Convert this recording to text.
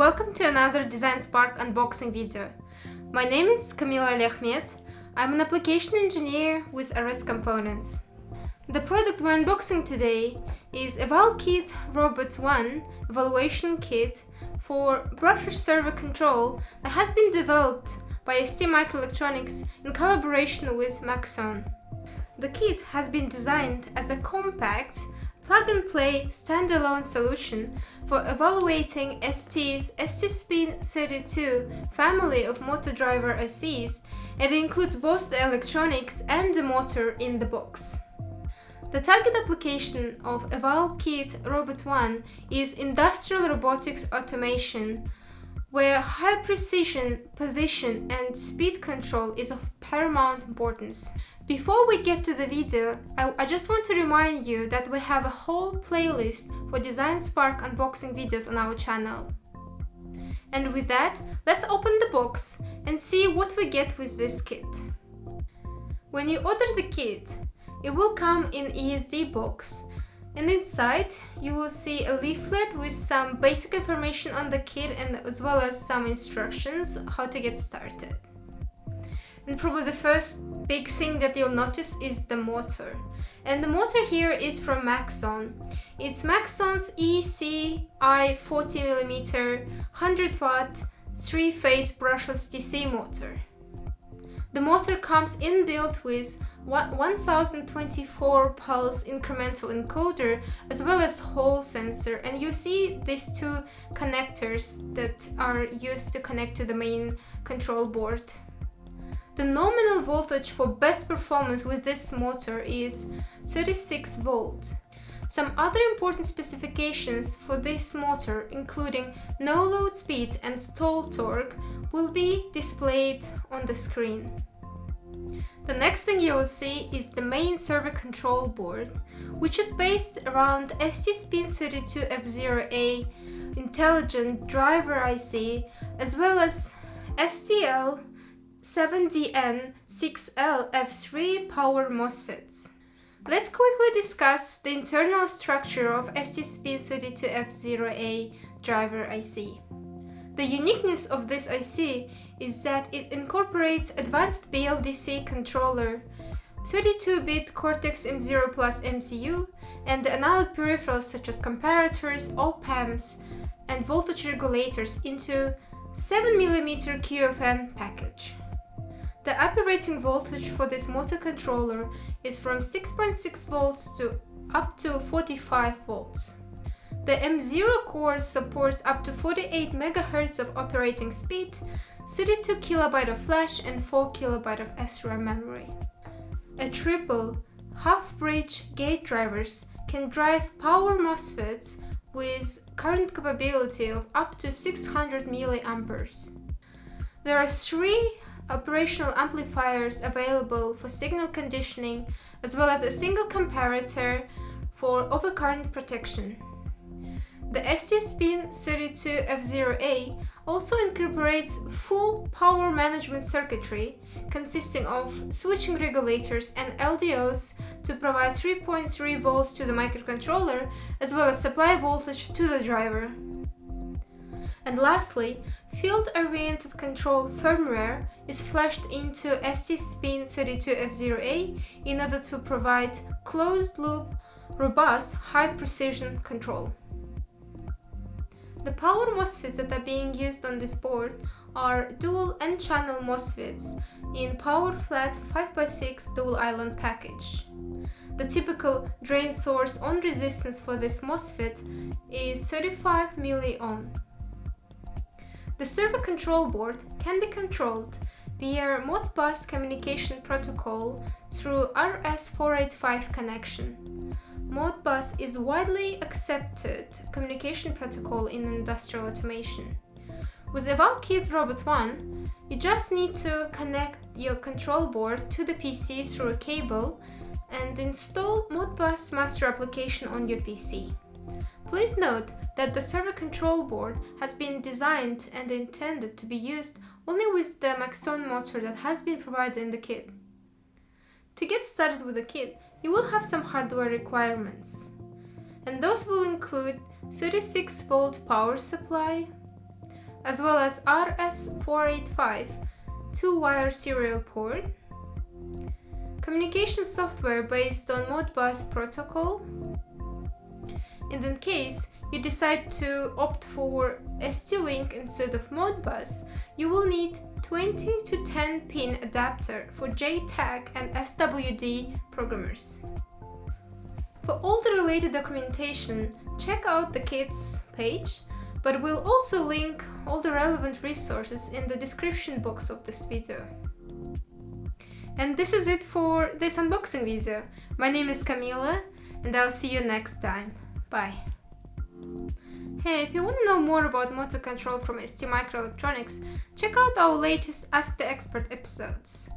welcome to another DesignSpark unboxing video. My name is Kamilla. I'm an application engineer with RS Components. The product we're unboxing today is EVALKIT-ROBOT-1 evaluation kit for brushless servo control that has been developed by STMicroelectronics in collaboration with Maxon. The kit has been designed as a compact, plug-and-play standalone solution for evaluating ST's STSpin32 family of motor driver ICs, and it includes both the electronics and the motor in the box. The target application of EVALKIT-ROBOT-1 is industrial robotics automation, where high precision, position, and speed control is of paramount importance. Before we get to the video, I just want to remind you that we have a whole playlist for DesignSpark unboxing videos on our channel. And with that, let's open the box and see what we get with this kit. When you order the kit, it will come in ESD box, and inside you will see a leaflet with some basic information on the kit and as well as some instructions how to get started. And probably the first big thing that you'll notice is the motor. And the motor here is from Maxon. It's Maxon's EC-i 40mm 100-watt 3-phase brushless DC motor. The motor comes inbuilt with 1024 pulse incremental encoder as well as Hall sensor, and you see these two connectors that are used to connect to the main control board. The nominal voltage for best performance with this motor is 36 volt. Some other important specifications for this motor, including no load speed and stall torque, will be displayed on the screen. The next thing you will see is the main servo control board, which is based around STSpin32F0A intelligent driver IC as well as STL7DN6L-F3 power MOSFETs. Let's quickly discuss the internal structure of STSpin32F0A driver IC. The uniqueness of this IC is that it incorporates advanced BLDC controller, 32-bit Cortex M0 Plus MCU, and the analog peripherals such as comparators, op-amps, and voltage regulators into 7mm QFN package. The operating voltage for this motor controller is from 6.6 volts to up to 45 volts. The M0 core supports up to 48 MHz of operating speed, 32 KB of flash, and 4 KB of SRAM memory. A triple half-bridge gate drivers can drive power MOSFETs with current capability of up to 600 mA. There are 3 operational amplifiers available for signal conditioning, as well as a single comparator for overcurrent protection. The STSpin32F0A also incorporates full power management circuitry consisting of switching regulators and LDOs to provide 3.3 volts to the microcontroller as well as supply voltage to the driver. And lastly, field-oriented control firmware is flashed into STSpin32F0A in order to provide closed-loop, robust, high-precision control. The power MOSFETs that are being used on this board are dual N-channel MOSFETs in power flat 5x6 dual island package. The typical drain source on resistance for this MOSFET is 35 mA. The servo control board can be controlled via MODBUS communication protocol through RS485 connection. MODBUS is widely accepted communication protocol in industrial automation. With EVALKIT-ROBOT-1, you just need to connect your control board to the PC through a cable and install MODBUS master application on your PC. Please note that the servo control board has been designed and intended to be used only with the Maxon motor that has been provided in the kit. To get started with the kit, you will have some hardware requirements, and those will include 36 volt power supply, as well as RS485 2-wire serial port, communication software based on MODBUS protocol. In that case you decide to opt for ST-Link instead of MODBUS, you will need 20 to 10 pin adapter for JTAG and SWD programmers. For all the related documentation, check out the kit's page, but we'll also link all the relevant resources in the description box of this video. And this is it for this unboxing video. My name is Kamilla, and I'll see you next time. Bye. Hey, if you want to know more about motor control from STMicroelectronics, check out our latest Ask the Expert episodes.